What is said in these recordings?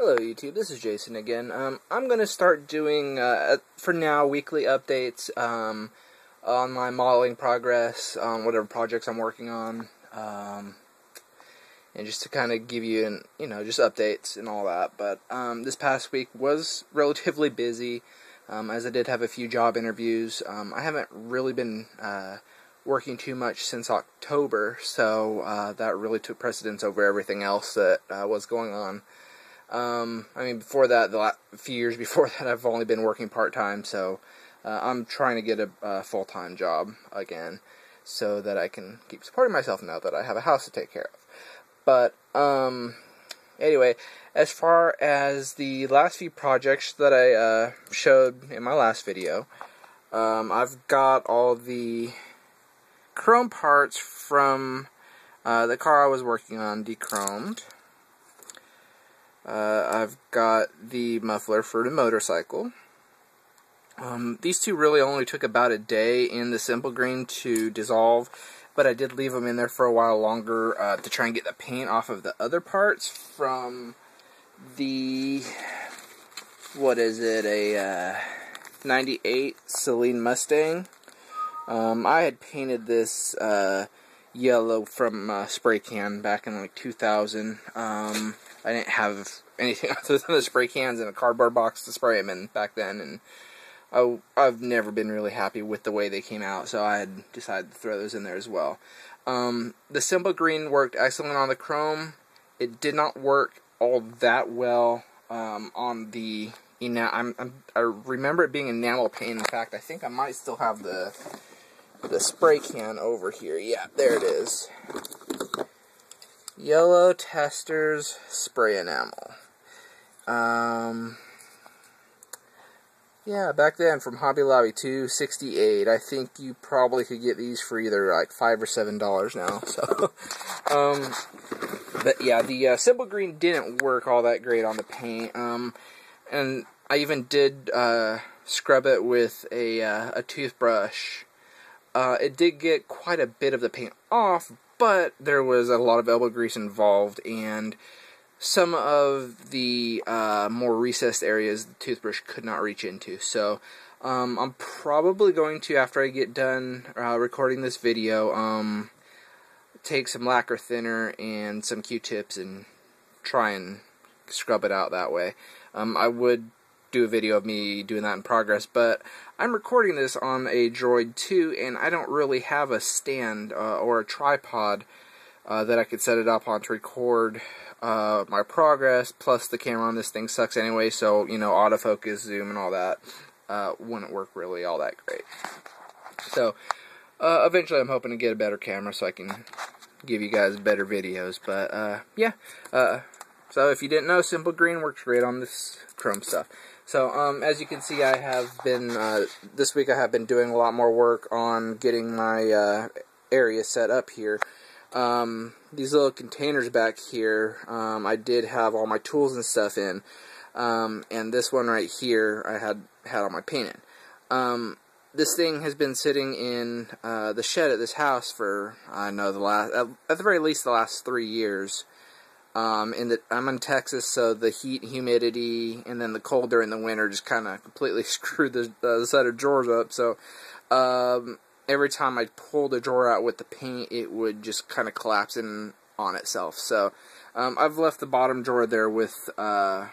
Hello YouTube, this is Jason again. I'm going to start doing, for now, weekly updates on my modeling progress, on whatever projects I'm working on, and just to kind of give you, just updates and all that. But this past week was relatively busy, as I did have a few job interviews. I haven't really been working too much since October, so that really took precedence over everything else that was going on. Before that, the few years before that, I've only been working part-time, so I'm trying to get a full-time job again, so that I can keep supporting myself now that I have a house to take care of. But, anyway, as far as the last few projects that I showed in my last video, I've got all the chrome parts from the car I was working on dechromed. I've got the muffler for the motorcycle. These two really only took about a day in the simple green to dissolve, but I did leave them in there for a while longer to try and get the paint off of the other parts from the, a 98 Saleen Mustang. I had painted this yellow from spray can back in like 2000. I didn't have anything other than the spray cans and a cardboard box to spray them in back then, and I've never been really happy with the way they came out, so I had decided to throw those in there as well. The simple green worked excellent on the chrome. It did not work all that well on the I remember it being enamel paint. In fact, I think I might still have the spray can over here. Yeah, there it is. Yellow Testers spray enamel. Yeah, back then from Hobby Lobby, $2.68. I think you probably could get these for either like $5 or $7 now. So, but yeah, the simple green didn't work all that great on the paint. And I even did scrub it with a toothbrush. It did get quite a bit of the paint off, but there was a lot of elbow grease involved, and some of the more recessed areas the toothbrush could not reach into. So I'm probably going to, after I get done recording this video, take some lacquer thinner and some Q-tips and try and scrub it out that way. I would do a video of me doing that in progress, but I'm recording this on a Droid 2, and I don't really have a stand or a tripod that I could set it up on to record my progress, plus the camera on this thing sucks anyway, so, autofocus, zoom, and all that wouldn't work really all that great. So, eventually I'm hoping to get a better camera so I can give you guys better videos, but, yeah. So if you didn't know, simple green works great on this chrome stuff. So, as you can see, I have been, this week I have been doing a lot more work on getting my area set up here. These little containers back here, I did have all my tools and stuff in, and this one right here I had all my paint in. This thing has been sitting in the shed at this house for, I know, at the very least the last 3 years. I'm in Texas, so the heat, humidity, and then the cold during the winter just kind of completely screwed the set of drawers up. So every time I pulled a drawer out with the paint, it would just kind of collapse in on itself. So I've left the bottom drawer there with my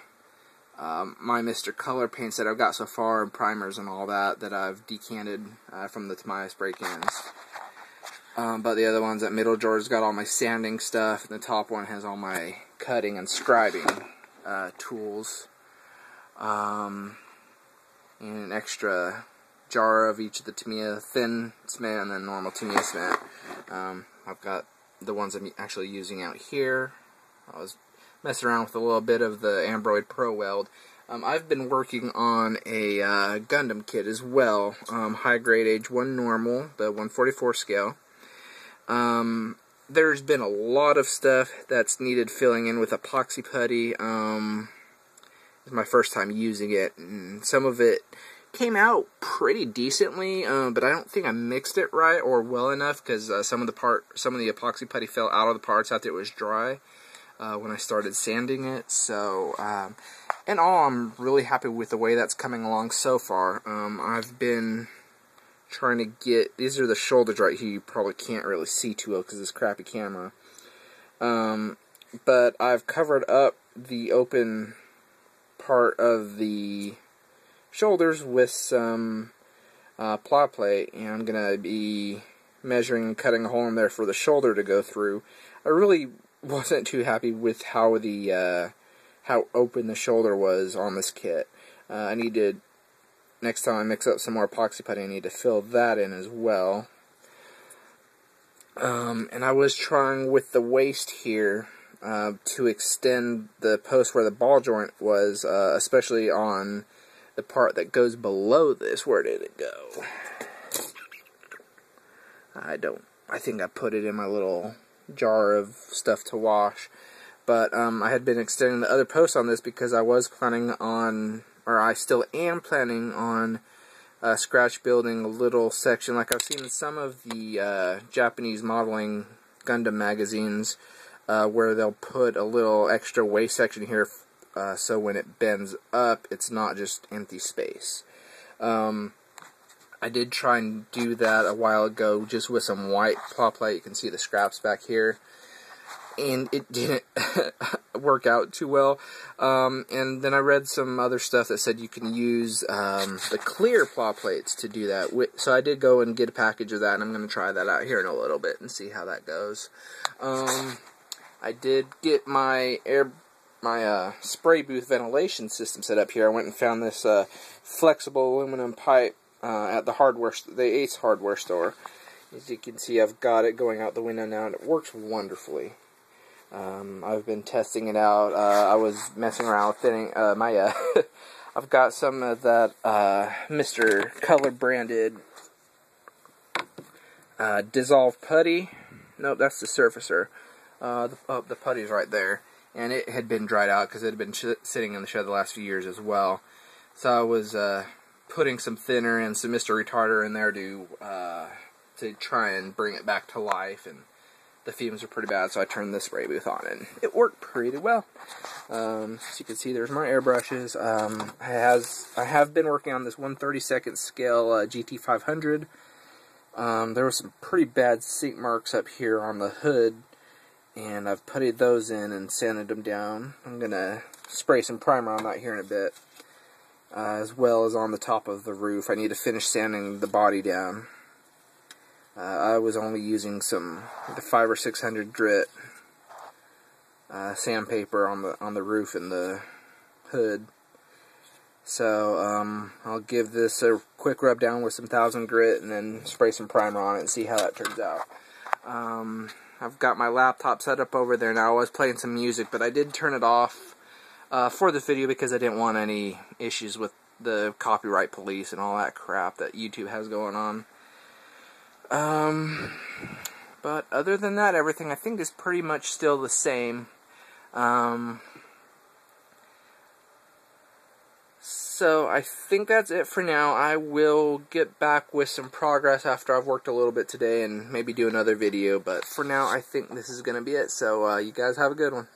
Mr. Color paints that I've got so far, and primers and all that I've decanted from the Tamiya spray cans. But the other one's, that middle drawer's got all my sanding stuff, and the top one has all my cutting and scribing tools, and an extra jar of each of the Tamiya thin cement and then normal Tamiya cement. I've got the ones I'm actually using out here. I was messing around with a little bit of the Ambroid Pro Weld. I've been working on a Gundam kit as well, high grade Age-1 Normal, the 1/44 scale. There's been a lot of stuff that's needed filling in with epoxy putty. It's my first time using it, and some of it came out pretty decently, but I don't think I mixed it right or well enough, because some of the epoxy putty fell out of the parts after it was dry. when I started sanding it. So, in all, I'm really happy with the way that's coming along so far. I've been trying to get, these are the shoulders right here, you probably can't really see too well because of this crappy camera. But I've covered up the open part of the shoulders with some ply plate, and I'm going to be measuring and cutting a hole in there for the shoulder to go through. I really wasn't too happy with how how open the shoulder was on this kit. I need to, next time I mix up some more epoxy putty, I need to fill that in as well. And I was trying with the waist here to extend the post where the ball joint was, especially on the part that goes below this. Where did it go? I think I put it in my little jar of stuff to wash. But I had been extending the other post on this because I was planning on, or I still am planning on, scratch building a little section. Like I've seen in some of the Japanese modeling Gundam magazines, where they'll put a little extra waist section here, so when it bends up, it's not just empty space. I did try and do that a while ago, just with some white ply plate. You can see the scraps back here. And it didn't work out too well. And then I read some other stuff that said you can use the clear ply plates to do that. So I did go and get a package of that, and I'm going to try that out here in a little bit and see how that goes. I did get my spray booth ventilation system set up here. I went and found this flexible aluminum pipe at the Ace hardware store. As you can see, I've got it going out the window now, and it works wonderfully. I've been testing it out. I was messing around with thinning I've got some of that Mr. Color branded dissolved putty. Nope, that's the surfacer. The putty's right there, and it had been dried out because it had been sitting in the shed the last few years as well. So I was putting some thinner and some Mr. Retarder in there to try and bring it back to life, and the fumes are pretty bad, so I turned the spray booth on, and it worked pretty well. As you can see, there's my airbrushes. I have been working on this 1/32 scale GT500. There were some pretty bad sink marks up here on the hood, and I've puttied those in and sanded them down. I'm going to spray some primer on that here in a bit, as well as on the top of the roof. I need to finish sanding the body down. I was only using some 500 or 600 grit sandpaper on the roof and the hood. So I'll give this a quick rub down with some 1000 grit and then spray some primer on it and see how that turns out. I've got my laptop set up over there now. I was playing some music, but I did turn it off for the video because I didn't want any issues with the copyright police and all that crap that YouTube has going on. But other than that, everything I think is pretty much still the same. So I think that's it for now. I will get back with some progress after I've worked a little bit today and maybe do another video. But for now, I think this is going to be it. So you guys have a good one.